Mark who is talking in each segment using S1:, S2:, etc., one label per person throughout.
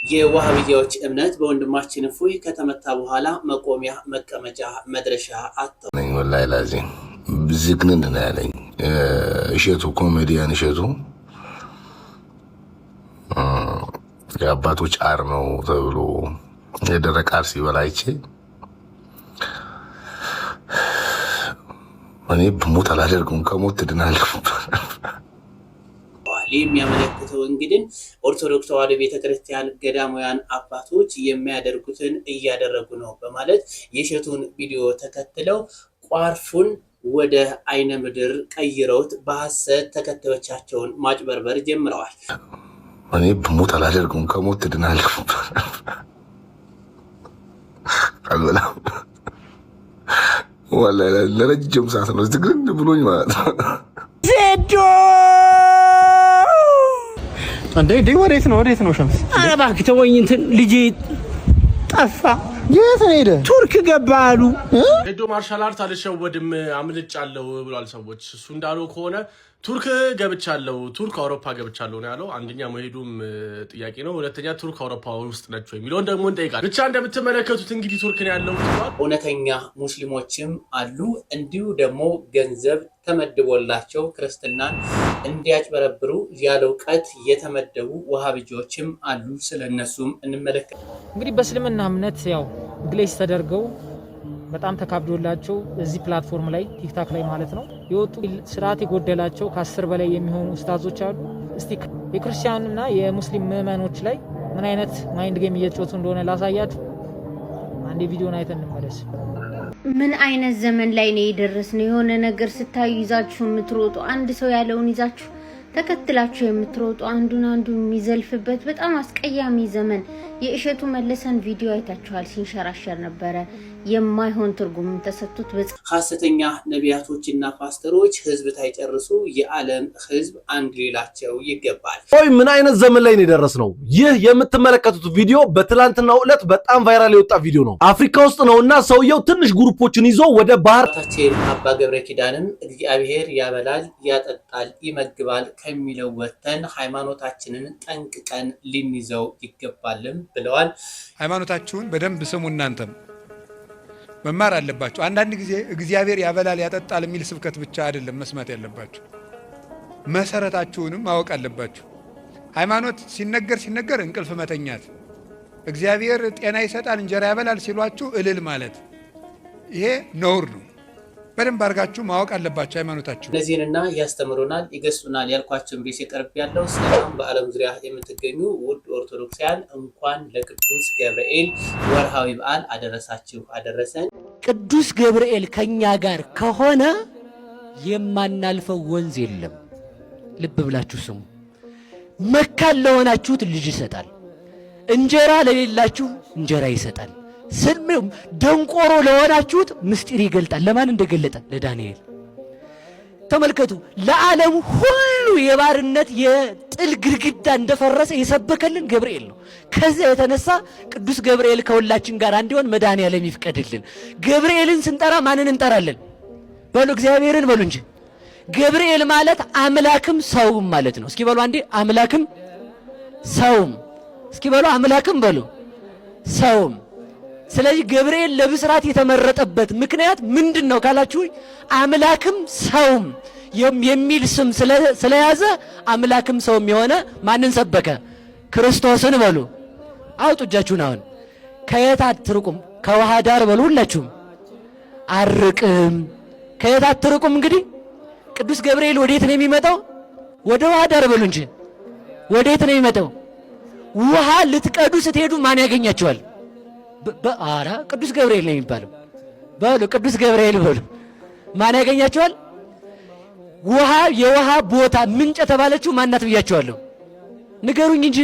S1: የዋሃብያዎች እምነት በወንድማችን እፎይ ከተመታ በኋላ መቆሚያ መቀመጫ መድረሻ አጥተው
S2: ወላሂ ላዚም ዝግንን ነው ያለኝ። እሸቱ ኮሜዲያን እሸቱ የአባቶች አር ነው ተብሎ የደረቀ አር ሲበላ አይቼ እኔ ብሞት አላደርገውም፣ ከሞት ትድናለህ።
S1: የሚያመለክተው እንግዲህ ኦርቶዶክስ ተዋሕዶ ቤተክርስቲያን ገዳማውያን አባቶች የሚያደርጉትን እያደረጉ ነው በማለት የእሸቱን ቪዲዮ ተከትለው ቋርፉን ወደ አይነ ምድር ቀይረውት በሐሰት ተከታዮቻቸውን ማጭበርበር ጀምረዋል።
S2: እኔ ብሞት አላደርገውም፣ ከሞት ትድናለህ። አልበላም ወላሂ ለረጅም ሰዓት ነው ዝግን ብሎኝ ማለት ነው።
S3: ዜዶ እንዴ ወዴት ነው ሸምስ? ኧረ እባክህ ተወኝ። እንትን ልጄ ጠፋ። የት ሄደ? ቱርክ ገባ አሉ።
S4: ሄዶ ማርሻል አርት አልሸወድም አምልጫለሁ ብሏል ሰዎች። እሱ እንዳለው ከሆነ ቱርክ ገብቻለሁ፣ ቱርክ አውሮፓ ገብቻለሁ ነው ያለው። አንደኛ መሄዱም ጥያቄ ነው፣ ሁለተኛ ቱርክ አውሮፓ ውስጥ ነች ወይ የሚለውን ደግሞ እንጠይቃለን። ብቻ እንደምትመለከቱት እንግዲህ ቱርክ ነው ያለው።
S1: እውነተኛ ሙስሊሞችም አሉ፣ እንዲሁ ደግሞ ገንዘብ ተመድቦላቸው ክርስትናን እንዲያጭበረብሩ ያለ እውቀት የተመደቡ ወሃቢጆችም አሉ። ስለነሱም እንመለከት።
S5: እንግዲህ በእስልምና እምነት ያው ግሌስ ተደርገው በጣም ተካብዶላቸው እዚህ ፕላትፎርም ላይ ቲክታክ ላይ ማለት ነው የወጡ ስርዓት የጎደላቸው ከ10 በላይ የሚሆኑ ኡስታዞች አሉ። እስቲ የክርስቲያኑና የሙስሊም ምዕመኖች ላይ ምን አይነት ማይንድ ጌም እየተጫወቱ እንደሆነ ላሳያችሁ። አንድ ቪዲዮን አይተን እንመለስ።
S6: ምን አይነት ዘመን ላይ ነው የደረስነው? የሆነ ነገር ስታዩ ይዛችሁ የምትሮጡ፣ አንድ ሰው ያለውን ይዛችሁ ተከትላችሁ የምትሮጡ፣ አንዱን የሚዘልፍበት በጣም አስቀያሚ ዘመን። የእሸቱ መለሰን ቪዲዮ አይታችኋል፣ ሲንሸራሸር ነበረ። የማይሆን ትርጉም ተሰጥቶት
S1: ሐሰተኛ ነቢያቶችና ፓስተሮች ህዝብ ታይጨርሱ የዓለም ህዝብ አንድ ሊላቸው ይገባል።
S7: ወይ ምን አይነት ዘመን ላይ ነው የደረስነው? ይህ የምትመለከቱት ቪዲዮ በትላንትናው ዕለት በጣም ቫይራል የወጣ ቪዲዮ ነው። አፍሪካ ውስጥ ነውና ሰውየው ትንሽ ግሩፖችን ይዞ ወደ ባህር
S1: ታችን አባ ገብረ ኪዳንም እግዚአብሔር ያበላል ያጠጣል ይመግባል ከሚለው ወተን ሃይማኖታችንን ጠንቅቀን ልንይዘው ይገባልም ብለዋል።
S8: ሃይማኖታችሁን በደንብ ስሙ፣ እናንተም መማር አለባችሁ። አንዳንድ ጊዜ እግዚአብሔር ያበላል ያጠጣል የሚል ስብከት ብቻ አይደለም መስማት ያለባችሁ፣ መሰረታችሁንም ማወቅ አለባችሁ። ሃይማኖት ሲነገር እንቅልፍ መተኛት፣ እግዚአብሔር ጤና ይሰጣል እንጀራ ያበላል ሲሏችሁ እልል ማለት ይሄ ነውር ነው። በደንብ አድርጋችሁ ማወቅ አለባችሁ ሃይማኖታችሁ።
S1: እነዚህንና ያስተምሩናል ይገሱናል ያልኳችሁን ቤት የቀርብ ያለው ሰላም በዓለም ዙሪያ የምትገኙ ውድ ኦርቶዶክሳውያን እንኳን ለቅዱስ ገብርኤል ወርሃዊ በዓል አደረሳችሁ አደረሰን።
S3: ቅዱስ ገብርኤል ከኛ ጋር ከሆነ የማናልፈው ወንዝ የለም። ልብ ብላችሁ ስሙ። መካን ለሆናችሁት ልጅ ይሰጣል፣ እንጀራ ለሌላችሁ እንጀራ ይሰጣል። ደንቆሮ ለሆናችሁት ምስጢር ይገልጣል። ለማን እንደገለጠ? ለዳንኤል። ተመልከቱ። ለዓለም ሁሉ የባርነት የጥል ግድግዳ እንደፈረሰ የሰበከልን ገብርኤል ነው። ከዚያ የተነሳ ቅዱስ ገብርኤል ከሁላችን ጋር እንዲሆን መድኃኔዓለም ይፍቀድልን። ገብርኤልን ስንጠራ ማንን እንጠራለን? በሉ እግዚአብሔርን በሉ እንጂ። ገብርኤል ማለት አምላክም ሰውም ማለት ነው። እስኪ በሉ አንዴ፣ አምላክም ሰውም። እስኪ በሉ አምላክም በሉ ሰውም። ስለዚህ ገብርኤል ለብስራት የተመረጠበት ምክንያት ምንድነው ካላችሁ አምላክም ሰውም የሚል ስም ስለያዘ አምላክም ሰውም የሆነ ማንን ሰበከ? ክርስቶስን በሉ። አውጡ እጃችሁን። አሁን ከየት አትርቁም? ከውሃ ዳር በሉ ሁላችሁም። አርቅም ከየት አትርቁም? እንግዲህ ቅዱስ ገብርኤል ወዴት ነው የሚመጣው? ወደ ውሃ ዳር በሉ እንጂ ወዴት ነው የሚመጣው? ውሃ ልትቀዱ ስትሄዱ ማን ያገኛችኋል? በአራ ቅዱስ ገብርኤል ነው የሚባለው። በሉ ቅዱስ ገብርኤል በሉ። ማን ያገኛቸዋል? ውሃ የውሃ ቦታ ምንጭ ተባለችው ማናት ብያቸዋለሁ? ንገሩኝ እንጂ።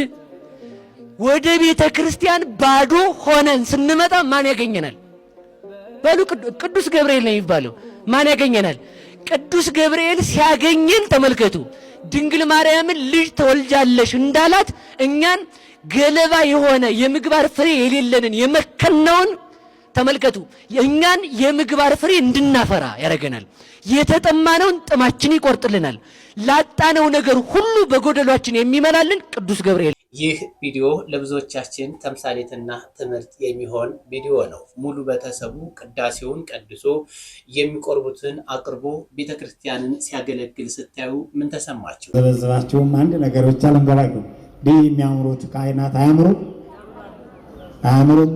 S3: ወደ ቤተ ክርስቲያን ባዶ ሆነን ስንመጣ ማን ያገኘናል? በሉ ቅዱስ ገብርኤል ነው የሚባለው። ማን ያገኘናል? ቅዱስ ገብርኤል ሲያገኘን ተመልከቱ። ድንግል ማርያምን ልጅ ተወልጃለሽ እንዳላት እኛን ገለባ የሆነ የምግባር ፍሬ የሌለንን የመከነውን ተመልከቱ። እኛን የምግባር ፍሬ እንድናፈራ ያደርገናል። የተጠማነውን ጥማችን ይቆርጥልናል። ላጣነው ነገር ሁሉ በጎደሏችን የሚመላልን ቅዱስ ገብርኤል።
S1: ይህ ቪዲዮ ለብዙዎቻችን ተምሳሌትና ትምህርት የሚሆን ቪዲዮ ነው። ሙሉ ቤተሰቡ ቅዳሴውን ቀድሶ የሚቆርቡትን አቅርቦ ቤተክርስቲያንን ሲያገለግል ስታዩ ምን ተሰማችሁ?
S9: ተበዝባችሁም አንድ ነገር ብቻ ልንገራችሁ። ዲህ የሚያምሩት ካህናት አያምሩም? አያምሩም?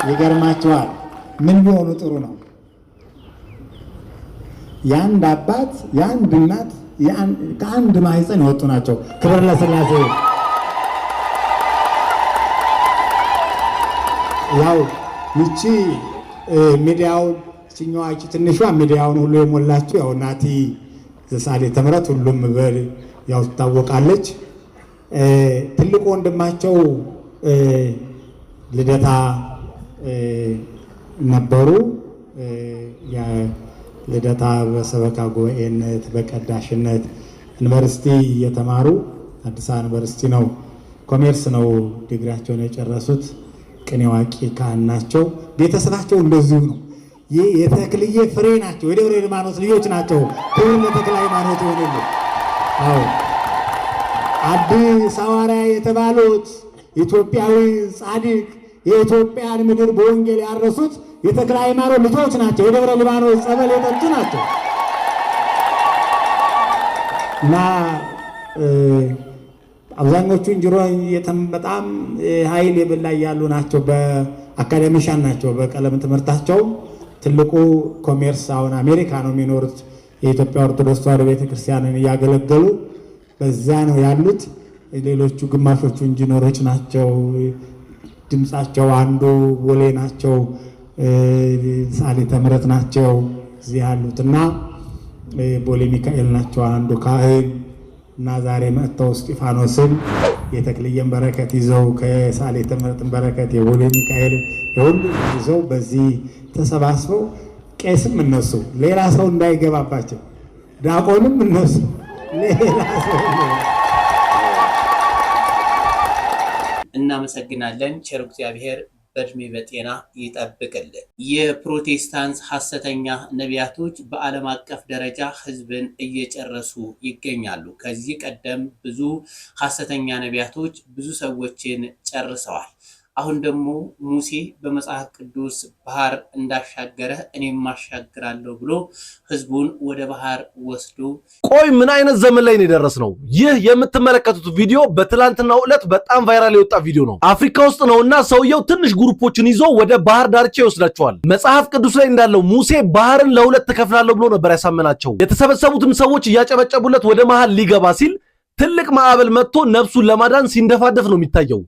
S9: ይገርማችኋል። ምን ቢሆኑ ጥሩ ነው? የአንድ አባት የአንድ እናት ከአንድ ማህፀን የወጡ ናቸው። ክብር ለሥላሴ። ያው ይቺ ሚዲያውን ችኛዋች ትንሿ ሚዲያውን ሁሉ የሞላችው ያው ናቲ ዘሳሌተ ምሕረት ሁሉም ያው ትታወቃለች። ትልቁ ወንድማቸው ልደታ ነበሩ። ልደታ በሰበካ ጉባኤነት በቀዳሽነት ዩኒቨርሲቲ የተማሩ አዲስ አበባ ዩኒቨርሲቲ ነው ኮሜርስ ነው ዲግሪያቸውን የጨረሱት። ቅኔ አዋቂ ካህን ናቸው። ቤተሰባቸው እንደዚሁ ነው። ይህ የተክልዬ ፍሬ ናቸው። የደብረ ሊባኖስ ልጆች ናቸው። ክብር ለተክለ ሃይማኖት ይሁንልን። አዎ አዲስ ሐዋርያ የተባሉት ኢትዮጵያዊ ጻድቅ የኢትዮጵያን ምድር በወንጌል ያረሱት የተክለ ሃይማኖት ልጆች ናቸው። የደብረ ሊባኖስ ጸበል የጠጡ ናቸው እና አብዛኞቹ እንጅሮ በጣም ኃይል የበላ ያሉ ናቸው። በአካዳሚሻን ናቸው። በቀለም ትምህርታቸው ትልቁ ኮሜርስ አሁን አሜሪካ ነው የሚኖሩት። የኢትዮጵያ ኦርቶዶክስ ተዋሕዶ ቤተክርስቲያንን እያገለገሉ በዛ ነው ያሉት። ሌሎቹ ግማሾቹ ኢንጂነሮች ናቸው። ድምጻቸው አንዱ ቦሌ ናቸው፣ ሳሌተ ምሕረት ናቸው እዚህ ያሉትና ቦሌ ሚካኤል ናቸው አንዱ ካህን እና ዛሬ መጥተው እስጢፋኖስን የተክልየን በረከት ይዘው ከሳሌተ ምሕረትን በረከት የቦሌ ሚካኤል የሁሉ ይዘው በዚህ ተሰባስበው ቄስም እነሱ ሌላ ሰው እንዳይገባባቸው ዲያቆንም እነሱ ሌላ ሰው
S1: እናመሰግናለን። ቸር እግዚአብሔር በእድሜ በጤና ይጠብቅልን። የፕሮቴስታንት ሐሰተኛ ነቢያቶች በዓለም አቀፍ ደረጃ ሕዝብን እየጨረሱ ይገኛሉ። ከዚህ ቀደም ብዙ ሐሰተኛ ነቢያቶች ብዙ ሰዎችን ጨርሰዋል። አሁን ደግሞ ሙሴ በመጽሐፍ ቅዱስ ባህር እንዳሻገረ እኔም ማሻግራለሁ ብሎ ህዝቡን ወደ ባህር ወስዶ
S7: ቆይ ምን አይነት ዘመን ላይ ነው የደረስነው? ይህ የምትመለከቱት ቪዲዮ በትላንትናው ዕለት በጣም ቫይራል የወጣ ቪዲዮ ነው። አፍሪካ ውስጥ ነውና ሰውየው ትንሽ ግሩፖችን ይዞ ወደ ባህር ዳርቻ ይወስዳቸዋል። መጽሐፍ ቅዱስ ላይ እንዳለው ሙሴ ባህርን ለሁለት ተከፍላለሁ ብሎ ነበር ያሳመናቸው። የተሰበሰቡትም ሰዎች እያጨበጨቡለት ወደ መሃል ሊገባ ሲል ትልቅ ማዕበል መጥቶ ነፍሱን ለማዳን ሲንደፋደፍ ነው የሚታየው።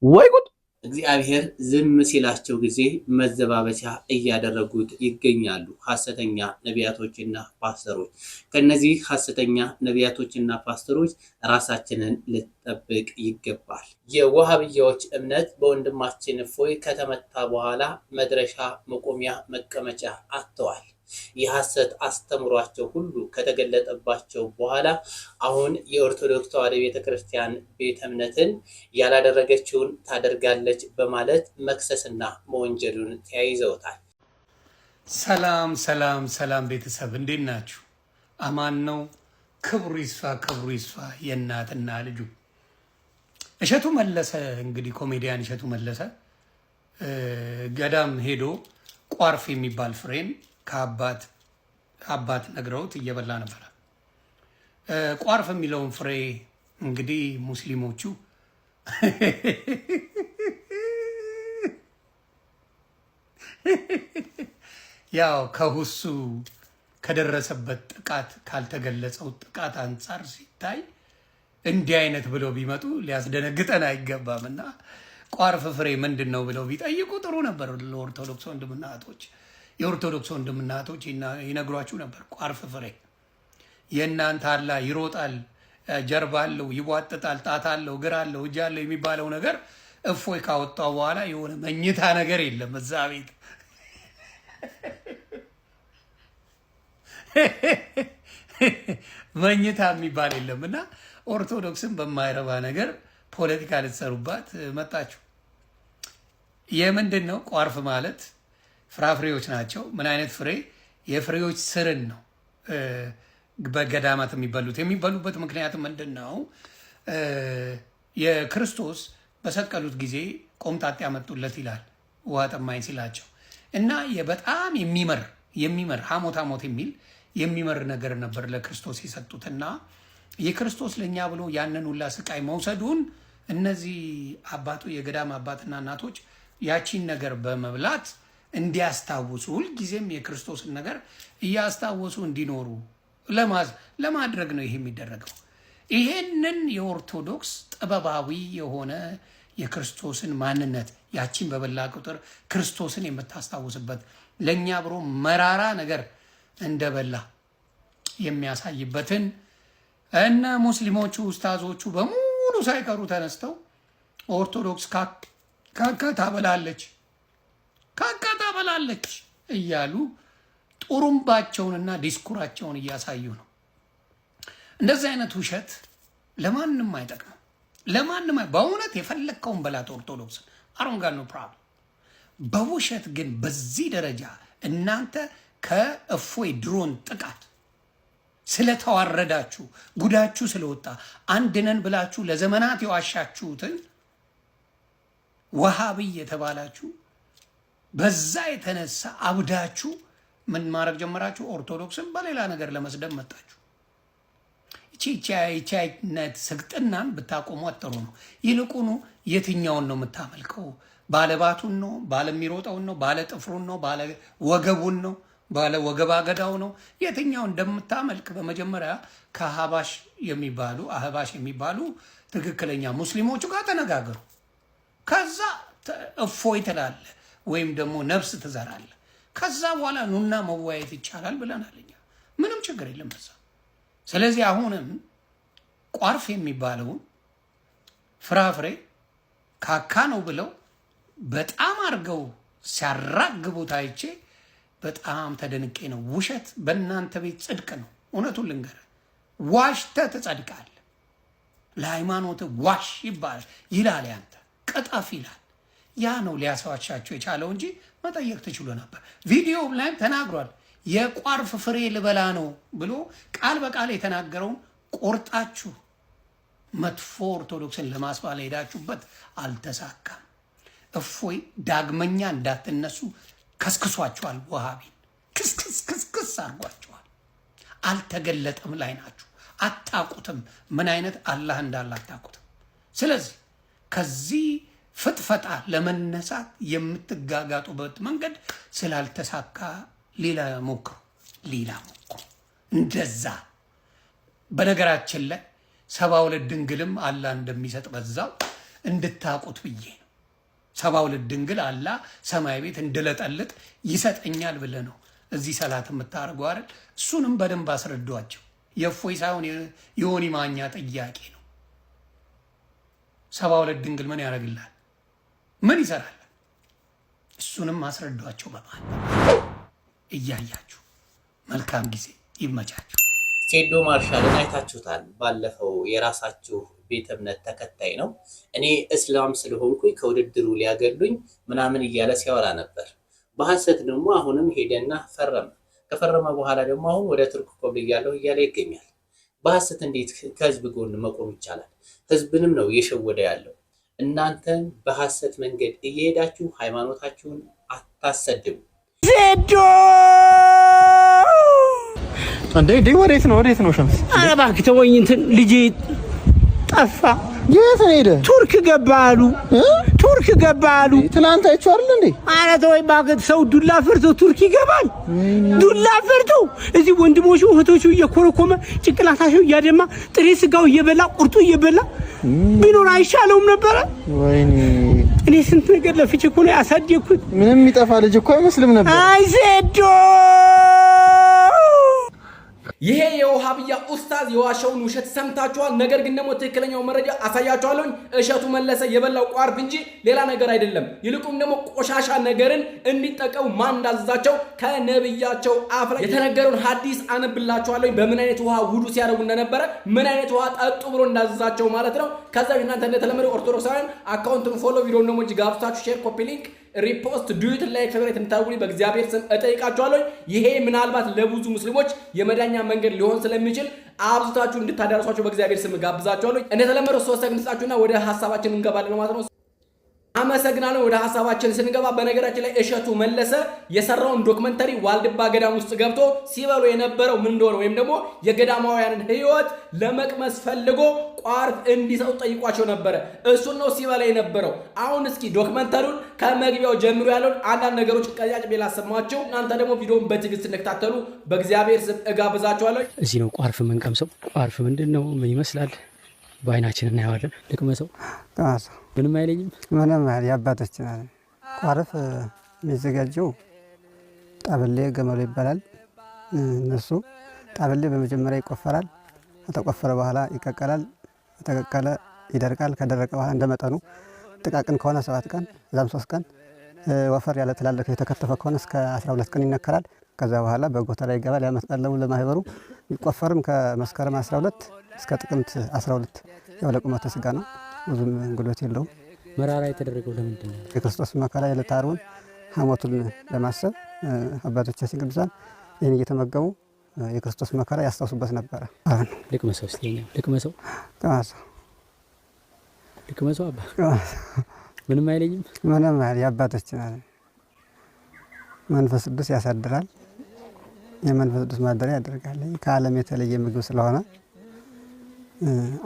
S7: ወይ ጉድ!
S1: እግዚአብሔር ዝም ሲላቸው ጊዜ መዘባበቻ እያደረጉት ይገኛሉ ሐሰተኛ ነቢያቶችና ፓስተሮች። ከነዚህ ሐሰተኛ ነቢያቶችና ፓስተሮች ራሳችንን ልጠብቅ ይገባል። የወሃብያዎች እምነት በወንድማችን እፎይ ከተመታ በኋላ መድረሻ መቆሚያ መቀመጫ አጥተዋል። የሐሰት አስተምሯቸው ሁሉ ከተገለጠባቸው በኋላ አሁን የኦርቶዶክስ ተዋሕዶ ቤተክርስቲያን ቤተ እምነትን ያላደረገችውን ታደርጋለች በማለት መክሰስና መወንጀሉን ተያይዘውታል።
S10: ሰላም ሰላም ሰላም ቤተሰብ እንዴት ናችሁ? አማን ነው። ክብሩ ይስፋ የእናትና ልጁ እሸቱ መለሰ። እንግዲህ ኮሜዲያን እሸቱ መለሰ ገዳም ሄዶ ቋርፍ የሚባል ፍሬን ከአባት ነግረውት እየበላ ነበረ። ቋርፍ የሚለውን ፍሬ እንግዲህ ሙስሊሞቹ ያው ከሁሱ ከደረሰበት ጥቃት ካልተገለጸው ጥቃት አንጻር ሲታይ እንዲህ አይነት ብለው ቢመጡ ሊያስደነግጠን አይገባም። እና ቋርፍ ፍሬ ምንድን ነው ብለው ቢጠይቁ ጥሩ ነበር። ለኦርቶዶክስ ወንድምና እህቶች የኦርቶዶክስ ወንድምና እህቶች ይነግሯችሁ ነበር። ቋርፍ ፍሬ የእናንተ አላ ይሮጣል፣ ጀርባ አለው፣ ይቧጥጣል፣ ጣት አለው፣ እግር አለው፣ እጅ አለው የሚባለው ነገር እፎይ ካወጣው በኋላ የሆነ መኝታ ነገር የለም እዛ ቤት። መኝታ የሚባል የለም። እና ኦርቶዶክስን በማይረባ ነገር ፖለቲካ ልትሰሩባት መጣችሁ። የምንድን ነው ቋርፍ ማለት? ፍራፍሬዎች ናቸው። ምን አይነት ፍሬ? የፍሬዎች ስርን ነው በገዳማት የሚበሉበት ምክንያት ምንድነው? የክርስቶስ በሰቀሉት ጊዜ ቆምጣጤ ያመጡለት ይላል ውሃ ጠማኝ ሲላቸው እና በጣም የሚመር ሐሞት የሚል የሚመር ነገር ነበር ለክርስቶስ የሰጡትና የክርስቶስ ለኛ ብሎ ያንን ሁላ ስቃይ መውሰዱን እነዚህ የገዳም አባትና እናቶች ያቺን ነገር በመብላት እንዲያስታውሱ ሁልጊዜም የክርስቶስን ነገር እያስታወሱ እንዲኖሩ ለማድረግ ነው ይሄ የሚደረገው። ይሄንን የኦርቶዶክስ ጥበባዊ የሆነ የክርስቶስን ማንነት ያቺን በበላ ቁጥር ክርስቶስን የምታስታውስበት ለኛ ብሎ መራራ ነገር እንደበላ የሚያሳይበትን እነ ሙስሊሞቹ ኡስታዞቹ በሙሉ ሳይቀሩ ተነስተው ኦርቶዶክስ ካካ ታበላለች እያሉ ጡሩምባቸውንና ዲስኩራቸውን እያሳዩ ነው። እንደዚህ አይነት ውሸት ለማንም አይጠቅም። በእውነት የፈለግከውን በላት ኦርቶዶክስ አሮንጋን ነው ፕሮብለም። በውሸት ግን በዚህ ደረጃ እናንተ ከእፎይ ድሮን ጥቃት ስለተዋረዳችሁ ጉዳችሁ ስለወጣ አንድነን ብላችሁ ለዘመናት የዋሻችሁትን ወሃቢ የተባላችሁ በዛ የተነሳ አብዳችሁ ምን ማድረግ ጀመራችሁ? ኦርቶዶክስን በሌላ ነገር ለመስደብ መጣችሁ። ይቺነት ስግጥናን ብታቆሙ አጥሩ ነው። ይልቁኑ የትኛውን ነው የምታመልከው? ባለባቱን ነው? ባለሚሮጠውን ነው? ባለጥፍሩን ነው? ባለወገቡን ነው? ባለወገባገዳው ነው? የትኛውን እንደምታመልክ በመጀመሪያ ከአህባሽ የሚባሉ ትክክለኛ ሙስሊሞቹ ጋር ተነጋገሩ። ከዛ እፎይ ትላለህ ወይም ደግሞ ነፍስ ትዘራለህ። ከዛ በኋላ ኑና መወያየት ይቻላል ብለናል እኛ። ምንም ችግር የለም በዛ። ስለዚህ አሁንም ቋርፍ የሚባለውን ፍራፍሬ ካካ ነው ብለው በጣም አድርገው ሲያራግቡት አይቼ በጣም ተደንቄ ነው። ውሸት በእናንተ ቤት ጽድቅ ነው። እውነቱን ልንገርህ፣ ዋሽተህ ትጸድቃለህ። ለሃይማኖት ዋሽ ይላል ያንተ ቅጠፍ ይላል። ያ ነው ሊያስዋሻቸው የቻለው እንጂ መጠየቅ ትችሉ ነበር። ቪዲዮ ላይም ተናግሯል። የቋርፍ ፍሬ ልበላ ነው ብሎ ቃል በቃል የተናገረውን ቆርጣችሁ መጥፎ ኦርቶዶክስን ለማስባል ሄዳችሁበት አልተሳካም። እፎይ ዳግመኛ እንዳትነሱ ከስክሷቸዋል። ወሃቢን ክስክስ አድርጓቸዋል። አልተገለጠም ላይ ናችሁ። አታቁትም። ምን አይነት አላህ እንዳለ አታቁትም። ስለዚህ ከዚህ ፍጥፈጣ ለመነሳት የምትጋጋጡበት መንገድ ስላልተሳካ ሌላ ሞክሩ። እንደዛ በነገራችን ላይ 72 ድንግልም አላህ እንደሚሰጥ በዛው እንድታቁት ብዬ ነው። 72 ድንግል አላህ ሰማይ ቤት እንደለጠልጥ ይሰጠኛል ብለህ ነው እዚህ ሰላት የምታደርገው አይደል? እሱንም በደንብ አስረዷቸው። የእፎይ ሳይሆን የሆኒ ማኛ ጥያቄ ነው። 72 ድንግል ምን ያደርግልሃል? ምን ይሰራል? እሱንም አስረዷቸው በማለት እያያችሁ መልካም ጊዜ ይመቻችሁ።
S1: ቴዶ ማርሻልን አይታችሁታል። ባለፈው የራሳችሁ ቤተ እምነት ተከታይ ነው፣ እኔ እስላም ስለሆንኩኝ ከውድድሩ ሊያገሉኝ ምናምን እያለ ሲያወራ ነበር። በሐሰት ደግሞ አሁንም ሄደና ፈረመ። ከፈረመ በኋላ ደግሞ አሁን ወደ ቱርክ ኮብልያለሁ እያለ ይገኛል። በሐሰት እንዴት ከህዝብ ጎን መቆም ይቻላል? ህዝብንም ነው እየሸወደ ያለው። እናንተም በሐሰት መንገድ እየሄዳችሁ ሃይማኖታችሁን አታሰድቡ።
S3: ዜዶ
S11: እንዴ ወዴት ነው ሸምስ?
S3: ኧረ እባክህ ተወኝ። እንትን ልጄ ጠፋ።
S11: የት ነው ሄደ?
S3: ቱርክ ገባ አሉ።
S11: ትናንት አይቼው አይደል እንዴ?
S3: ኧረ ተወኝ እባክህ። ሰው ዱላ ፈርቶ ቱርክ ይገባል? ዱላ ፈርቶ እዚህ ወንድሞቹ እህቶቹ እየኮረኮመ ጭንቅላታቸው እያደማ ጥሬ ስጋው እየበላ ቁርጡ እየበላ ቢኖር አይሻለውም ነበረ?
S11: ወይኔ
S3: እኔ ስንት ነገር ለፍቼ እኮ ነው ያሳደግኩት።
S11: ምንም የሚጠፋ ልጅ እኮ አይመስልም ነበር።
S3: አይ ዜዶ
S12: ይሄ የውሃብያ ኡስታዝ የዋሸውን ውሸት ሰምታችኋል። ነገር ግን ደግሞ ትክክለኛው መረጃ አሳያችኋለሁ። እሸቱ መለሰ የበላው ቋርፍ እንጂ ሌላ ነገር አይደለም። ይልቁም ደግሞ ቆሻሻ ነገርን እንዲጠቀሙ ማን እንዳዘዛቸው ከነብያቸው አፍ ላይ የተነገረውን ሐዲስ አነብላችኋለሁ። በምን አይነት ውሃ ውዱ ሲያደርጉ እንደነበረ፣ ምን አይነት ውሃ ጠጡ ብሎ እንዳዘዛቸው ማለት ነው። ከዛ እናንተ እንደተለመደው ኦርቶዶክሳውያን አካውንቱን ፎሎ፣ ቪዲዮውን ደግሞ ጋብታችሁ ሼር፣ ኮፒ ሊንክ ሪፖስት ዱት ላይክ ፌቨራይት እንታውቁኝ በእግዚአብሔር ስም እጠይቃችኋለሁ። ይሄ ምናልባት ለብዙ ሙስሊሞች የመዳኛ መንገድ ሊሆን ስለሚችል አብዝታችሁ እንድታዳርሷቸው በእግዚአብሔር ስም ጋብዛችኋለሁ። እንደተለመደው 3 ሰከንድ ስጣችሁና ወደ ሐሳባችን እንገባለን ማለት ነው። አመሰግናለሁ። ወደ ሐሳባችን ስንገባ በነገራችን ላይ እሸቱ መለሰ የሰራውን ዶክመንተሪ ዋልድባ ገዳም ውስጥ ገብቶ ሲበሉ የነበረው ምን እንደሆነ ወይም ደግሞ የገዳማውያንን ህይወት ለመቅመስ ፈልጎ ቋርፍ እንዲሰጡ ጠይቋቸው ነበረ። እሱን ነው ሲበላ የነበረው። አሁን እስኪ ዶክመንተሪውን ከመግቢያው ጀምሮ ያለውን አንዳንድ ነገሮች ቀጫጭ ቤላ ሰማችሁ። እናንተ ደግሞ ቪዲዮውን በትዕግስት እንድትከታተሉ በእግዚአብሔር ስም እጋብዛችኋለሁ።
S3: እዚህ ነው ቋርፍ መንቀምሰው። ቋርፍ ምንድነው? ምን ይመስላል? በአይናችን እናየዋለን። ልቅመሰው። ምንም አይለኝም።
S13: ምንም አይል ያባቶች ቋርፍ የሚዘጋጀው ጣበሌ ገመሎ ይባላል። እነሱ ጣበሌ በመጀመሪያ ይቆፈራል። ከተቆፈረ በኋላ ይቀቀላል። ከተቀቀለ ይደርቃል። ከደረቀ በኋላ እንደመጠኑ ጥቃቅን ከሆነ 7 ቀን እዛም 3 ቀን ወፈር ያለ ትላልቅ የተከተፈ ከሆነ እስከ 12 ቀን ይነከራል። ከዛ በኋላ በጎታ ላይ ይገባል። ያመስቀለው ለማህበሩ ይቆፈርም ከመስከረም 12 እስከ ጥቅምት 12 ያው ለቁመተ ስጋ ነው። ብዙም ጉልበት የለውም።
S3: መራራ የተደረገው ለምንድን ነው?
S13: የክርስቶስ መከራ የዕለተ ዓርቡን ሐሞቱን ለማሰብ አባቶቻችን ቅዱሳን ይህን እየተመገቡ የክርስቶስ መከራ ያስታውሱበት ነበረ።
S3: ልቅመሰው እስቲ ልቅመሰው። ልቅመሰው አባ ምንም አይለኝም።
S13: ምንም አይል የአባቶችን መንፈስ ቅዱስ ያሳድራል። የመንፈስ ቅዱስ ማደሪያ ያደርጋል። ከዓለም የተለየ ምግብ ስለሆነ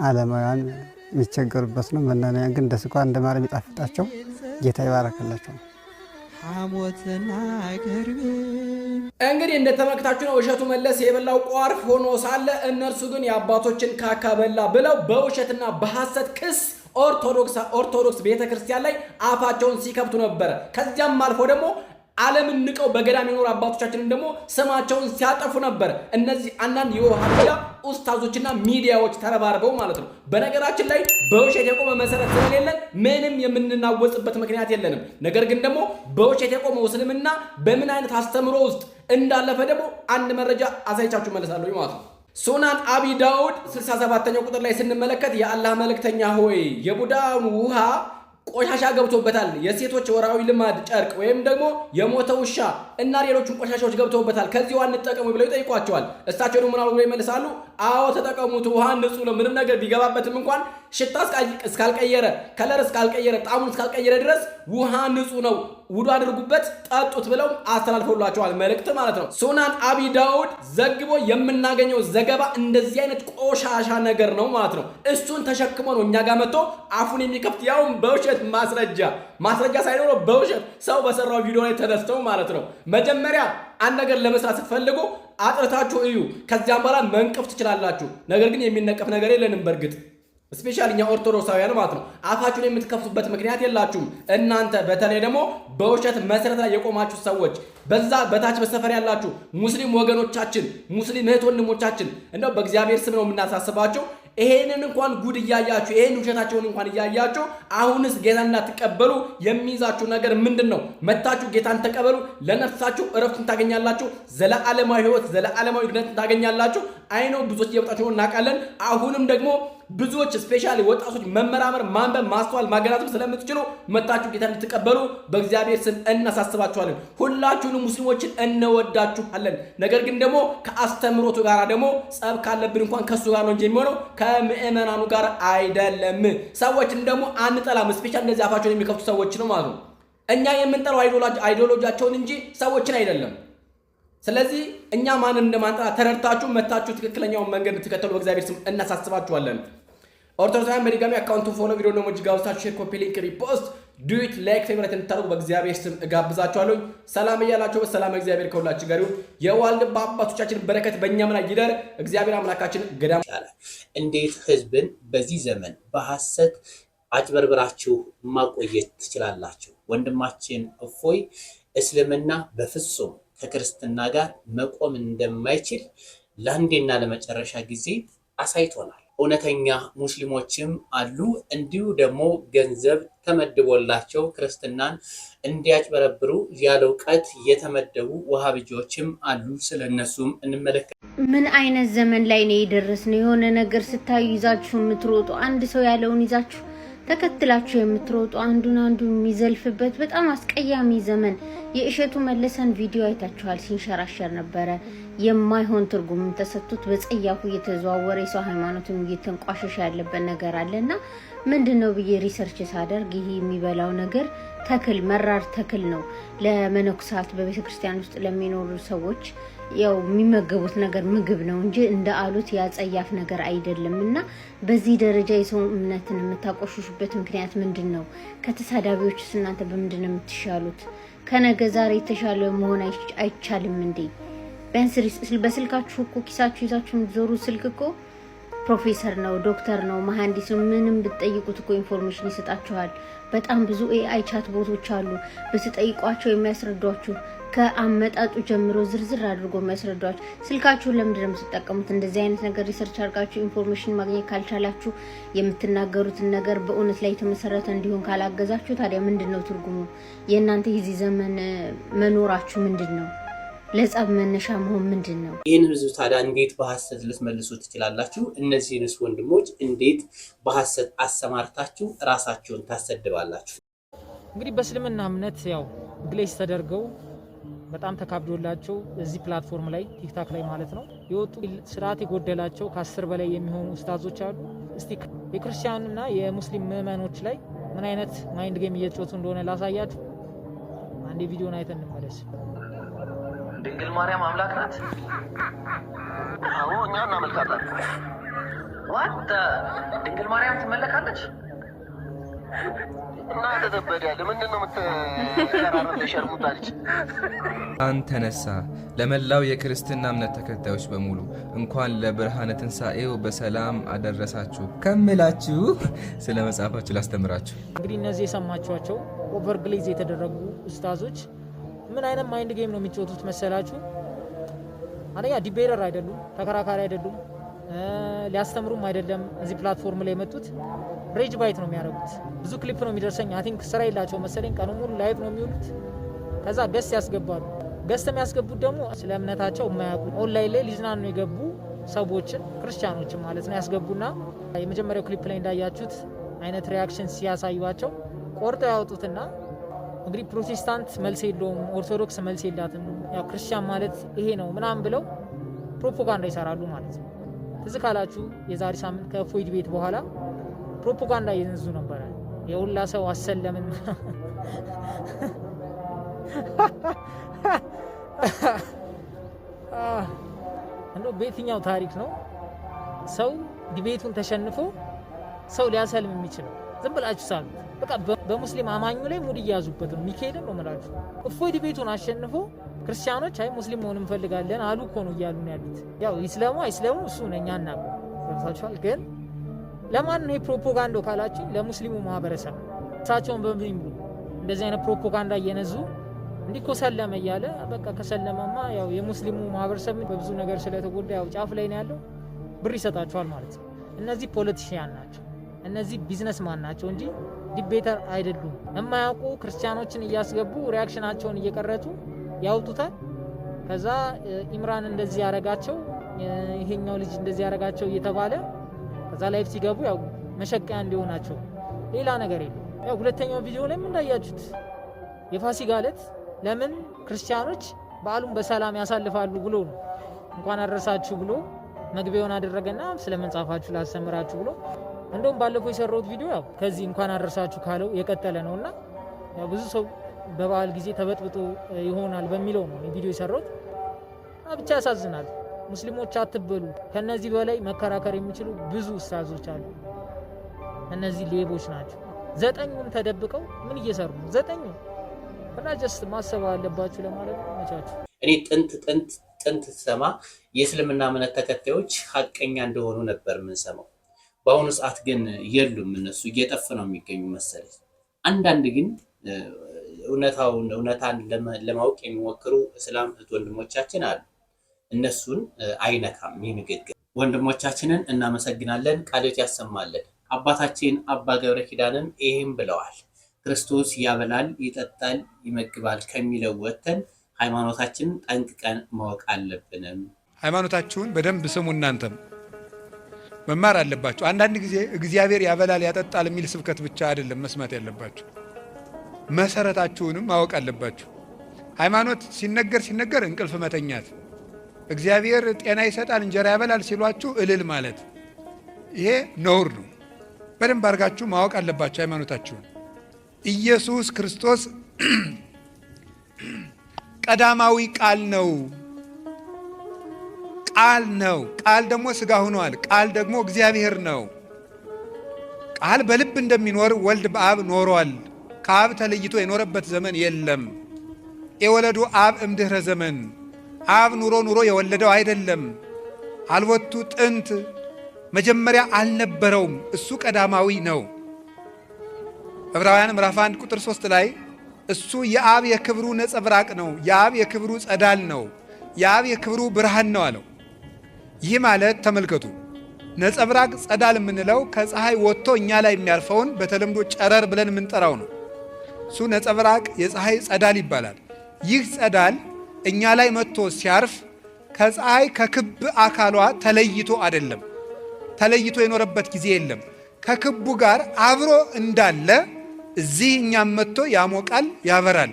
S13: ዓለማውያን የሚቸገሩበት ነው። መናንያን ግን እንደ ስኳር እንደ ማር የሚጣፍጣቸው ጌታ ይባረክላቸው።
S12: እንግዲህ እንደተመለከታችሁ ነው እሸቱ መለሰ የበላው ቋርፍ ሆኖ ሳለ እነርሱ ግን የአባቶችን ካካ በላ ብለው በውሸትና በሐሰት ክስ ኦርቶዶክስ ቤተክርስቲያን ላይ አፋቸውን ሲከብቱ ነበረ። ከዚያም አልፎ ደግሞ ዓለምን ንቀው በገዳም የኖሩ አባቶቻችንን ደግሞ ስማቸውን ሲያጠፉ ነበር። እነዚህ አንዳንድ የወሃቢያ ኡስታዞችና ሚዲያዎች ተረባርበው ማለት ነው። በነገራችን ላይ በውሸት የቆመ መሰረት ስለሌለን ምንም የምንናወጽበት ምክንያት የለንም። ነገር ግን ደግሞ በውሸት የቆመው እስልምና በምን አይነት አስተምሮ ውስጥ እንዳለፈ ደግሞ አንድ መረጃ አሳይቻችሁ መለሳለሁ ማለት ነው። ሱናን አቢ ዳውድ 67ኛው ቁጥር ላይ ስንመለከት የአላህ መልእክተኛ ሆይ የቡዳን ውሃ ቆሻሻ ገብቶበታል፣ የሴቶች ወራዊ ልማድ ጨርቅ ወይም ደግሞ የሞተ ውሻ እና ሌሎችም ቆሻሻዎች ገብተውበታል፣ ከዚህ ውሃ እንጠቀሙ ብለው ይጠይቋቸዋል። እሳቸው ደግሞ ምናሉ ብለው ይመልሳሉ? አዎ ተጠቀሙት፣ ውሃ ንጹህ ነው። ምንም ነገር ቢገባበትም እንኳን ሽታ እስካልቀየረ፣ ከለር እስካልቀየረ፣ ጣዕሙን እስካልቀየረ ድረስ ውሃ ንጹህ ነው፣ ውዱ አድርጉበት፣ ጠጡት ብለው አስተላልፈውላቸዋል መልእክት ማለት ነው። ሱናን አቢ ዳውድ ዘግቦ የምናገኘው ዘገባ እንደዚህ አይነት ቆሻሻ ነገር ነው ማለት ነው። እሱን ተሸክሞ ነው እኛ ጋር መጥቶ አፉን የሚከፍት ያውም በውሸት ማስረጃ ሳይኖረው በውሸት ሰው በሰራው ቪዲዮ ላይ ተነስተው ማለት ነው። መጀመሪያ አንድ ነገር ለመስራት ስትፈልጉ አጥርታችሁ እዩ፣ ከዚያም በኋላ መንቀፍ ትችላላችሁ። ነገር ግን የሚነቀፍ ነገር የለንም በእርግጥ ስፔሻሊ እኛ ኦርቶዶክሳውያን ማለት ነው። አፋችሁን የምትከፍቱበት ምክንያት የላችሁም። እናንተ በተለይ ደግሞ በውሸት መሰረት ላይ የቆማችሁ ሰዎች በዛ በታች በሰፈር ያላችሁ ሙስሊም ወገኖቻችን፣ ሙስሊም እህት ወንድሞቻችን እንደው በእግዚአብሔር ስም ነው የምናሳስባቸው። ይሄንን እንኳን ጉድ እያያችሁ ይሄን ውሸታቸውን እንኳን እያያችሁ አሁንስ ጌታን እንዳትቀበሉ የሚይዛችሁ ነገር ምንድነው? መታችሁ ጌታን ተቀበሉ፣ ለነፍሳችሁ እረፍትን ታገኛላችሁ፣ ዘለዓለማዊ ህይወት፣ ዘለዓለማዊ ድነትን ታገኛላችሁ። አይኖ ብዙዎች እየወጣችሁ እናውቃለን። አሁንም ደግሞ ብዙዎች ስፔሻሊ ወጣቶች መመራመር፣ ማንበብ፣ ማስተዋል፣ ማገናዘብ ስለምትችሉ መታችሁ ጌታን እንድትቀበሉ በእግዚአብሔር ስም እናሳስባችኋለን። ሁላችሁንም ሙስሊሞችን እንወዳችኋለን። ነገር ግን ደግሞ ከአስተምሮቱ ጋር ደግሞ ጸብ ካለብን እንኳን ከሱ ጋር ነው እንጂ የሚሆነው ከምእመናኑ ጋር አይደለም። ሰዎችን ደግሞ አንጠላም። ስፔሻሊ እንደዚህ አፋቸውን የሚከፍቱ ሰዎች ነው ማለት ነው። እኛ የምንጠላው አይዲዮሎጂያቸውን እንጂ ሰዎችን አይደለም። ስለዚህ እኛ ማንን እንደማንጠላ ተረድታችሁ መታችሁ ትክክለኛውን መንገድ እንድትከተሉ በእግዚአብሔር ስም እናሳስባችኋለን። ኦርቶዶክሳውያን በድጋሚ አካውንቱን ፎሎ፣ ቪዲዮ ደግሞ ጋብዛችሁ ሼር፣ ኮፒ ሊንክ፣ ሪፖስት፣ ዱት ላይክ፣ ፌቨራይት እንድታደርጉ በእግዚአብሔር ስም እጋብዛችኋለሁ። ሰላም እያላችሁ በሰላም እግዚአብሔር ከሁላችን ጋር ይሁን። የዋልድባ አባቶቻችን በረከት በእኛም ላይ ይደር። እግዚአብሔር አምላካችን ገዳም
S1: እንዴት ህዝብን በዚህ ዘመን በሐሰት አጭበርብራችሁ ማቆየት ትችላላችሁ? ወንድማችን እፎይ እስልምና በፍጹም ከክርስትና ጋር መቆም እንደማይችል ለአንዴና ለመጨረሻ ጊዜ አሳይቶናል። እውነተኛ ሙስሊሞችም አሉ፣ እንዲሁ ደግሞ ገንዘብ ተመድቦላቸው ክርስትናን እንዲያጭበረብሩ ያለ እውቀት የተመደቡ ወሃቢጆችም አሉ። ስለነሱም እንመለከት።
S6: ምን አይነት ዘመን ላይ ነው የደረስነው? የሆነ ነገር ስታዩ ይዛችሁ የምትሮጡ፣ አንድ ሰው ያለውን ይዛችሁ ተከትላችሁ የምትሮጡ አንዱን አንዱ የሚዘልፍበት በጣም አስቀያሚ ዘመን የእሸቱ መለሰን ቪዲዮ አይታችኋል። ሲንሸራሸር ነበረ። የማይሆን ትርጉም ተሰጥቶት በጸያፉ እየተዘዋወረ የሰው ሃይማኖትን እየተንቋሸሸ ያለበት ነገር አለና ምንድነው ብዬ ሪሰርች ሳደርግ ይሄ የሚበላው ነገር ተክል መራር ተክል ነው። ለመነኩሳት በቤተ ክርስቲያን ውስጥ ለሚኖሩ ሰዎች ያው የሚመገቡት ነገር ምግብ ነው እንጂ እንደ አሉት ያጸያፍ ነገር አይደለምና በዚህ ደረጃ የሰው እምነትን የምታቆሽሹበት ምክንያት ምንድነው? ከተሳዳቢዎችስ እናንተ በምንድነው የምትሻሉት? ከነገ ዛሬ የተሻለ መሆን አይቻልም እንዴ? ቢያንስ በስልካችሁ እኮ ኪሳችሁ ይዛችሁ የምትዞሩ ስልክ እኮ ፕሮፌሰር ነው፣ ዶክተር ነው፣ መሐንዲስ ነው፣ ምንም ብትጠይቁት እኮ ኢንፎርሜሽን ይሰጣችኋል። በጣም ብዙ ኤአይ ቻት ቦቶች አሉ። ብትጠይቋቸው የሚያስረዷችሁ ከአመጣጡ ጀምሮ ዝርዝር አድርጎ የሚያስረዷችሁ። ስልካችሁን ለምንድን ነው የምትጠቀሙት? እንደዚህ አይነት ነገር ሪሰርች አድርጋችሁ ኢንፎርሜሽን ማግኘት ካልቻላችሁ፣ የምትናገሩትን ነገር በእውነት ላይ የተመሰረተ እንዲሆን ካላገዛችሁ፣ ታዲያ ምንድነው ትርጉሙ? የእናንተ የዚህ ዘመን መኖራችሁ ምንድነው? ለጸብ መነሻ መሆን ምንድነው?
S1: ይህን ህዝብ ታዲያ እንዴት በሐሰት ልትመልሱ ትችላላችሁ? እነዚህንስ ወንድሞች እንዴት በሐሰት አሰማርታችሁ ራሳችሁን ታሰድባላችሁ?
S5: እንግዲህ በእስልምና እምነት ያው ግሌስ ተደርገው በጣም ተካብዶላቸው እዚህ ፕላትፎርም ላይ ቲክታክ ላይ ማለት ነው የወጡ ስርዓት የጎደላቸው ከ10 በላይ የሚሆኑ ኡስታዞች አሉ። እስቲ የክርስቲያኑና የሙስሊም ምዕመኖች ላይ ምን አይነት ማይንድ ጌም እየተጫወቱ እንደሆነ ላሳያችሁ። አንድ ቪዲዮን አይተን እንመለስ።
S14: ድንግል ማርያም አምላክ ናት? አዎ እኛ እናመልካታለን። ዋት ድንግል ማርያም ትመለካለች? እና ተዘበዳለ ምንድን ነው የምትቀራረብ ሸርሙጣለች?
S15: አንተነሳ ለመላው የክርስትና እምነት ተከታዮች በሙሉ እንኳን ለብርሃነ ትንሣኤው በሰላም አደረሳችሁ ከምላችሁ ስለ መጽሐፋችሁ ላስተምራችሁ።
S5: እንግዲህ እነዚህ የሰማችኋቸው ኦቨርግሌዝ የተደረጉ ኡስታዞች ምን አይነት ማይንድ ጌም ነው የሚጫወቱት መሰላችሁ? አንደኛ ዲቤተር አይደሉም፣ ተከራካሪ አይደሉም፣ ሊያስተምሩም አይደለም። እዚህ ፕላትፎርም ላይ የመጡት ሬጅ ባይት ነው የሚያደርጉት። ብዙ ክሊፕ ነው የሚደርሰኝ። አይ ቲንክ ስራ የላቸው መሰለኝ፣ ቀኑ ሙሉ ላይቭ ነው የሚውሉት። ከዛ ገስት ያስገባሉ። ገስት የሚያስገቡት ደግሞ ስለ እምነታቸው የማያውቁ ኦንላይን ላይ ሊዝናኑ የገቡ ሰዎችን ክርስቲያኖችን ማለት ነው ያስገቡና የመጀመሪያው ክሊፕ ላይ እንዳያችሁት አይነት ሪያክሽን ሲያሳዩዋቸው ቆርጠው ያወጡትና እንግዲህ ፕሮቴስታንት መልስ የለውም፣ ኦርቶዶክስ መልስ የላትም፣ ያው ክርስቲያን ማለት ይሄ ነው ምናምን ብለው ፕሮፓጋንዳ ይሰራሉ ማለት ነው። ትዝ ካላችሁ የዛሬ ሳምንት ከፎይድ ቤት በኋላ ፕሮፓጋንዳ እየነዙ ነበረ። የሁላ ሰው አሰለምን እንደው በየትኛው ታሪክ ነው ሰው ዲቤቱን ተሸንፎ ሰው ሊያሰልም የሚችለው? ዝም ብላችሁ ሳሉ በቃ በሙስሊም አማኙ ላይ ሙድ እያያዙበት ነው። ሚካኤልን ነው የምላችሁ። እፎይ ዲቤቱን አሸንፎ ክርስቲያኖች አይ ሙስሊም መሆን እንፈልጋለን አሉ እኮ ነው እያሉ ነው ያሉት። ያው ይስለሙ አይስለሙ እሱ ነኛ እና ገብታችኋል። ግን ለማን ነው ፕሮፓጋንዳው ካላችሁ ለሙስሊሙ ማህበረሰብ እሳቸውን በሚሉ እንደዚህ አይነት ፕሮፓጋንዳ እየነዙ እንዲኮ ሰለመ እያለ በቃ ከሰለመማ ያው የሙስሊሙ ማህበረሰብ በብዙ ነገር ስለተጎዳ ያው ጫፍ ላይ ነው ያለው፣ ብር ይሰጣቸዋል ማለት ነው። እነዚህ ፖለቲሽያን ናቸው፣ እነዚህ ቢዝነስማን ናቸው እንጂ ዲቤተር አይደሉም። የማያውቁ ክርስቲያኖችን እያስገቡ ሪያክሽናቸውን እየቀረጡ ያውጡታል። ከዛ ኢምራን እንደዚህ ያረጋቸው፣ ይሄኛው ልጅ እንደዚህ ያረጋቸው እየተባለ ከዛ ላይፍ ሲገቡ ያው መሸቀያ እንዲሆናቸው ሌላ ነገር የለም። ያው ሁለተኛው ቪዲዮ ላይ እንዳያችሁት የፋሲካ ዕለት ለምን ክርስቲያኖች በዓሉን በሰላም ያሳልፋሉ ብሎ ነው እንኳን አደረሳችሁ ብሎ መግቢያውን አደረገና ስለ መጽሐፋችሁ ላስተምራችሁ ብሎ እንደውም ባለፈው የሰራሁት ቪዲዮ ያው ከዚህ እንኳን አደረሳችሁ ካለው የቀጠለ ነውና ያው ብዙ ሰው በበዓል ጊዜ ተበጥብጦ ይሆናል በሚለው ነው ቪዲዮ የሰራሁት። ብቻ ያሳዝናል። ሙስሊሞች አትበሉ። ከነዚህ በላይ መከራከር የሚችሉ ብዙ ኡስታዞች አሉ። እነዚህ ሌቦች ናቸው። 9ኙም ተደብቀው ምን እየሰሩ ነው? 9ኙ እና ጀስት ማሰብ አለባችሁ ለማለት ነው። መቻችሁ
S1: እኔ ጥንት ሰማ የእስልምና እምነት ተከታዮች ሀቀኛ እንደሆኑ ነበር የምንሰማው። በአሁኑ ሰዓት ግን የሉም። እነሱ እየጠፉ ነው የሚገኙ መሰለኝ። አንዳንድ ግን እውነታን ለማወቅ የሚሞክሩ እስላም እህት ወንድሞቻችን አሉ። እነሱን አይነካም ይህ ንግግር። ወንድሞቻችንን እናመሰግናለን። ቃልዮት ያሰማለን። አባታችን አባ ገብረ ኪዳንም ይህም ብለዋል። ክርስቶስ ያበላል፣ ይጠጣል፣ ይመግባል ከሚለው ወጥተን ሃይማኖታችንን ጠንቅቀን ማወቅ አለብንም።
S8: ሃይማኖታችሁን በደንብ ስሙ። እናንተም መማር አለባችሁ። አንዳንድ ጊዜ እግዚአብሔር ያበላል ያጠጣል የሚል ስብከት ብቻ አይደለም መስማት ያለባችሁ፣ መሰረታችሁንም ማወቅ አለባችሁ። ሃይማኖት ሲነገር እንቅልፍ መተኛት፣ እግዚአብሔር ጤና ይሰጣል እንጀራ ያበላል ሲሏችሁ እልል ማለት ይሄ ነውር ነው። በደንብ አድርጋችሁ ማወቅ አለባችሁ ሃይማኖታችሁን። ኢየሱስ ክርስቶስ ቀዳማዊ ቃል ነው። ቃል ነው። ቃል ደግሞ ሥጋ ሆኗል። ቃል ደግሞ እግዚአብሔር ነው። ቃል በልብ እንደሚኖር ወልድ በአብ ኖሯል። ከአብ ተለይቶ የኖረበት ዘመን የለም። የወለዱ አብ እምድኅረ ዘመን፣ አብ ኑሮ የወለደው አይደለም። አልወቱ ጥንት፣ መጀመሪያ አልነበረውም። እሱ ቀዳማዊ ነው። ዕብራውያን ምዕራፍ 1 ቁጥር 3 ላይ እሱ የአብ የክብሩ ነጸብራቅ ነው፣ የአብ የክብሩ ጸዳል ነው፣ የአብ የክብሩ ብርሃን ነው አለው። ይህ ማለት ተመልከቱ፣ ነጸብራቅ ጸዳል የምንለው ከፀሐይ ወጥቶ እኛ ላይ የሚያርፈውን በተለምዶ ጨረር ብለን የምንጠራው ነው። እሱ ነጸብራቅ የፀሐይ ጸዳል ይባላል። ይህ ጸዳል እኛ ላይ መጥቶ ሲያርፍ ከፀሐይ ከክብ አካሏ ተለይቶ አይደለም፣ ተለይቶ የኖረበት ጊዜ የለም። ከክቡ ጋር አብሮ እንዳለ እዚህ እኛም መጥቶ ያሞቃል፣ ያበራል።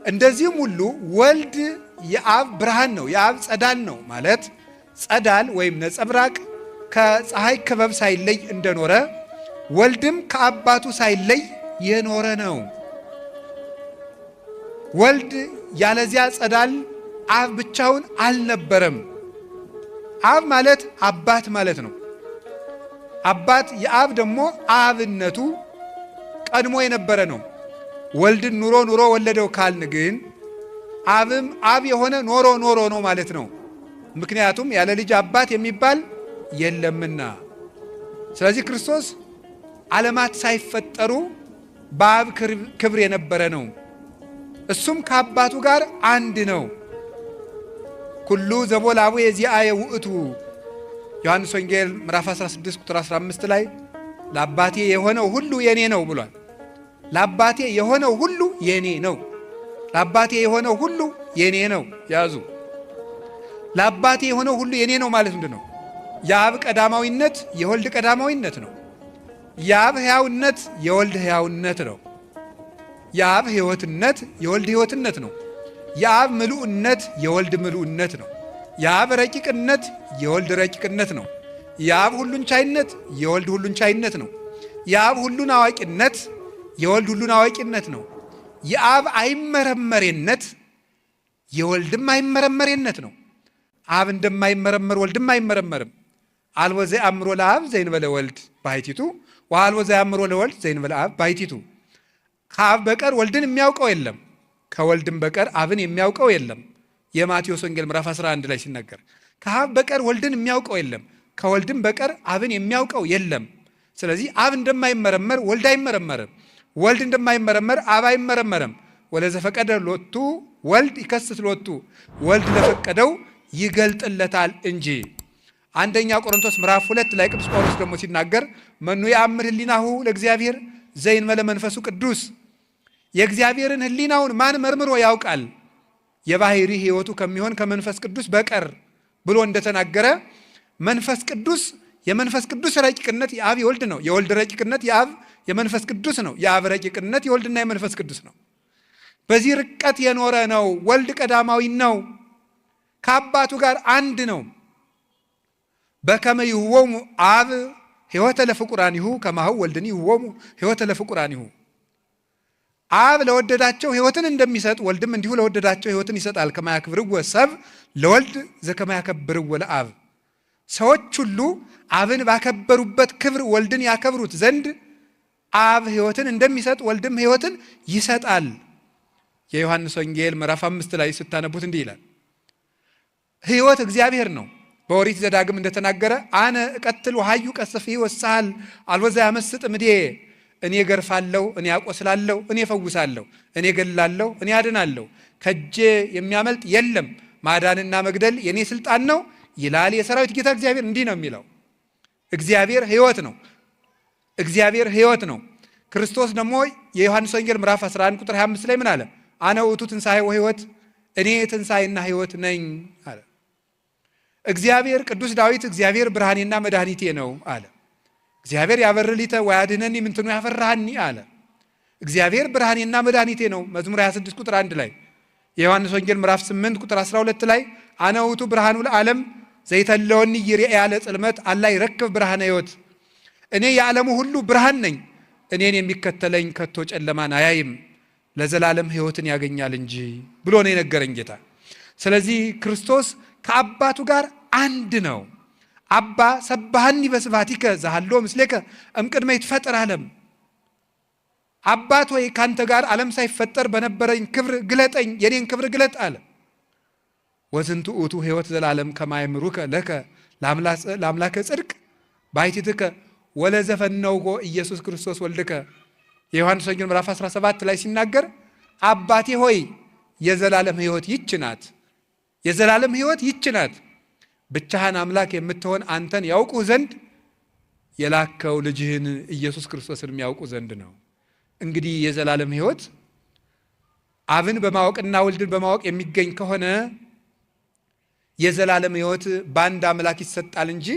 S8: እንደዚህም ሁሉ ወልድ የአብ ብርሃን ነው፣ የአብ ጸዳል ነው ማለት ጸዳል ወይም ነጸብራቅ ከፀሐይ ክበብ ሳይለይ እንደኖረ ወልድም ከአባቱ ሳይለይ የኖረ ነው። ወልድ ያለዚያ ጸዳል አብ ብቻውን አልነበረም። አብ ማለት አባት ማለት ነው። አባት የአብ ደግሞ አብነቱ ቀድሞ የነበረ ነው። ወልድን ኑሮ ወለደው ካልን ግን አብም አብ የሆነ ኖሮ ነው ማለት ነው። ምክንያቱም ያለ ልጅ አባት የሚባል የለምና። ስለዚህ ክርስቶስ ዓለማት ሳይፈጠሩ በአብ ክብር የነበረ ነው። እሱም ከአባቱ ጋር አንድ ነው። ኩሉ ዘቦላቡ የዚአየ ውእቱ ዮሐንስ ወንጌል ምዕራፍ 16 ቁጥር 15 ላይ ለአባቴ የሆነው ሁሉ የኔ ነው ብሏል። ለአባቴ የሆነው ሁሉ የኔ ነው። ለአባቴ የሆነው ሁሉ የኔ ነው። ያዙ። ለአባቴ የሆነው ሁሉ የኔ ነው ማለት ምንድን ነው? የአብ ቀዳማዊነት የወልድ ቀዳማዊነት ነው። የአብ ሕያውነት የወልድ ሕያውነት ነው። የአብ ሕይወትነት የወልድ ሕይወትነት ነው። የአብ ምሉዕነት የወልድ ምሉዕነት ነው። የአብ ረቂቅነት የወልድ ረቂቅነት ነው። የአብ ሁሉን ቻይነት የወልድ ሁሉን ቻይነት ነው። የአብ ሁሉን አዋቂነት የወልድ ሁሉን አዋቂነት ነው። የአብ አይመረመሬነት የወልድም አይመረመሬነት ነው። አብ እንደማይመረመር ወልድም አይመረመርም። አልቦ ዘአምሮ ለአብ ዘእንበለ ወልድ ባሕቲቱ ወአልቦ ዘአምሮ ለወልድ ዘእንበለ አብ ባሕቲቱ። ከአብ በቀር ወልድን የሚያውቀው የለም፣ ከወልድም በቀር አብን የሚያውቀው የለም። የማቴዎስ ወንጌል ምዕራፍ 11 ላይ ሲናገር ከአብ በቀር ወልድን የሚያውቀው የለም፣ ከወልድም በቀር አብን የሚያውቀው የለም። ስለዚህ አብ እንደማይመረመር ወልድ አይመረመርም፣ ወልድ እንደማይመረመር አብ አይመረመርም። ወለዘፈቀደ ሎቱ ወልድ ይከስት ሎቱ፣ ወልድ ለፈቀደው ይገልጥለታል እንጂ። አንደኛ ቆሮንቶስ ምዕራፍ 2 ላይ ቅዱስ ጳውሎስ ደግሞ ሲናገር መኑ ያአምር ህሊናሁ ለእግዚአብሔር ዘእንበለ መንፈሱ ቅዱስ፣ የእግዚአብሔርን ህሊናውን ማን መርምሮ ያውቃል የባህሪ ሕይወቱ ከሚሆን ከመንፈስ ቅዱስ በቀር ብሎ እንደተናገረ መንፈስ ቅዱስ የመንፈስ ቅዱስ ረቂቅነት የአብ የወልድ ነው። የወልድ ረቂቅነት የአብ የመንፈስ ቅዱስ ነው። የአብ ረቂቅነት የወልድና የመንፈስ ቅዱስ ነው። በዚህ ርቀት የኖረ ነው። ወልድ ቀዳማዊ ነው። ከአባቱ ጋር አንድ ነው። በከመ ይሁቦሙ አብ ሕይወተ ለፍቁራኒሁ ከማሁ ወልድኒ ይሁቦሙ ሕይወተ ለፍቁራኒሁ። አብ ለወደዳቸው ሕይወትን እንደሚሰጥ ወልድም እንዲሁ ለወደዳቸው ሕይወትን ይሰጣል። ከማያክብርዎ ሰብ ለወልድ ዘከማያከብርዎ ለአብ። ሰዎች ሁሉ አብን ባከበሩበት ክብር ወልድን ያከብሩት ዘንድ አብ ሕይወትን እንደሚሰጥ ወልድም ሕይወትን ይሰጣል። የዮሐንስ ወንጌል ምዕራፍ 5 ላይ ስታነቡት እንዲህ ይላል። ሕይወት እግዚአብሔር ነው። በኦሪት ዘዳግም እንደተናገረ አነ እቀትል ወሐዩ ቀስፍ ወሳል አልወዛ ያመስጥ ምዴ፣ እኔ ገርፋለሁ፣ እኔ አቆስላለሁ፣ እኔ ፈውሳለሁ፣ እኔ ገላለሁ፣ እኔ አድናለሁ፣ ከጄ የሚያመልጥ የለም፣ ማዳንና መግደል የኔ ስልጣን ነው ይላል የሰራዊት ጌታ እግዚአብሔር። እንዲህ ነው የሚለው። እግዚአብሔር ሕይወት ነው። እግዚአብሔር ሕይወት ነው። ክርስቶስ ደግሞ የዮሐንስ ወንጌል ምዕራፍ 11 ቁጥር 25 ላይ ምን አለ? አነ ውእቱ ትንሣኤ ወሕይወት፣ እኔ ትንሣኤና ሕይወት ነኝ አለ። እግዚአብሔር ቅዱስ ዳዊት እግዚአብሔር ብርሃኔና መድኃኒቴ ነው አለ። እግዚአብሔር ያበርሊተ ወያድነኒ ምንትኑ ያፈራሃኒ አለ። እግዚአብሔር ብርሃኔና መድኃኒቴ ነው መዝሙር 26 ቁጥር 1 ላይ። የዮሐንስ ወንጌል ምዕራፍ 8 ቁጥር 12 ላይ አነ ውእቱ ብርሃኑ ለዓለም ዘይተለወኒ ይርአ ለጽልመት አላ ይረክብ ብርሃነ ሕይወት፣ እኔ የዓለሙ ሁሉ ብርሃን ነኝ፣ እኔን የሚከተለኝ ከቶ ጨለማን አያይም ለዘላለም ሕይወትን ያገኛል እንጂ ብሎ ነው የነገረን ጌታ። ስለዚህ ክርስቶስ ከአባቱ ጋር አንድ ነው። አባ ሰባሃኒ በስብሐቲከ ዘሃሎ ምስሌከ እምቅድመ ይትፈጠር ዓለም። አባት ሆይ ካንተ ጋር ዓለም ሳይፈጠር በነበረኝ ክብር ግለጠኝ፣ የኔን ክብር ግለጥ አለ። ወዝንቱ ውእቱ ሕይወት ዘላለም ከማይምሩከ ለከ ለአምላከ ጽድቅ ባሕቲትከ ወለዘፈነውኮ ኢየሱስ ክርስቶስ ወልድከ። የዮሐንስ ወንጌል ምዕራፍ 17 ላይ ሲናገር አባቴ ሆይ የዘላለም ሕይወት ይች ናት፣ የዘላለም ሕይወት ይች ናት፣ ብቻህን አምላክ የምትሆን አንተን ያውቁ ዘንድ የላከው ልጅህን ኢየሱስ ክርስቶስን የሚያውቁ ዘንድ ነው። እንግዲህ የዘላለም ሕይወት አብን በማወቅና ወልድን በማወቅ የሚገኝ ከሆነ የዘላለም ሕይወት በአንድ አምላክ ይሰጣል እንጂ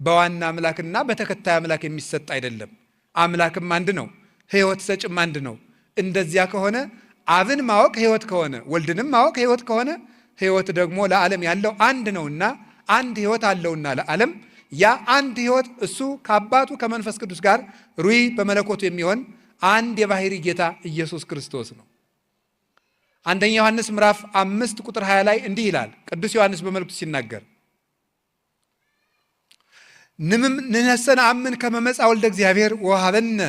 S8: በዋና አምላክና በተከታይ አምላክ የሚሰጥ አይደለም። አምላክም አንድ ነው፣ ሕይወት ሰጭም አንድ ነው። እንደዚያ ከሆነ አብን ማወቅ ሕይወት ከሆነ ወልድንም ማወቅ ሕይወት ከሆነ ሕይወት ደግሞ ለዓለም ያለው አንድ ነውና አንድ ሕይወት አለውና ለዓለም ያ አንድ ሕይወት እሱ ከአባቱ ከመንፈስ ቅዱስ ጋር ሩይ በመለኮቱ የሚሆን አንድ የባህሪ ጌታ ኢየሱስ ክርስቶስ ነው። አንደኛ ዮሐንስ ምዕራፍ 5 ቁጥር 20 ላይ እንዲህ ይላል ቅዱስ ዮሐንስ በመልእክቱ ሲናገር ንነሰነ አምን ከመመጻ ወልደ እግዚአብሔር ወሀበነ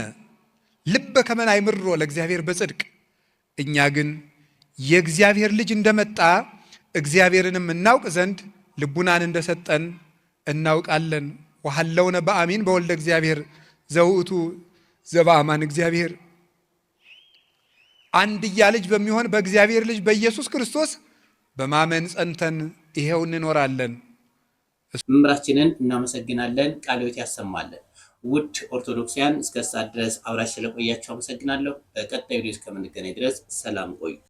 S8: ልበ ከመን አይምሮ ለእግዚአብሔር በጽድቅ። እኛ ግን የእግዚአብሔር ልጅ እንደመጣ እግዚአብሔርንም እናውቅ ዘንድ ልቡናን እንደሰጠን እናውቃለን። ወሐለውነ በአሚን በወልደ እግዚአብሔር ዘውእቱ ዘበአማን እግዚአብሔር። አንድያ ልጅ በሚሆን በእግዚአብሔር ልጅ በኢየሱስ ክርስቶስ በማመን ጸንተን ይሄው እንኖራለን።
S1: መምህራችንን እናመሰግናለን። ቃለ ሕይወት ያሰማለን። ውድ ኦርቶዶክሳውያን እስከ ሰዓት ድረስ አብራችሁ ስለቆያችሁ አመሰግናለሁ። በቀጣዩ ቪዲዮ እስከምንገናኝ ድረስ ሰላም ቆዩ።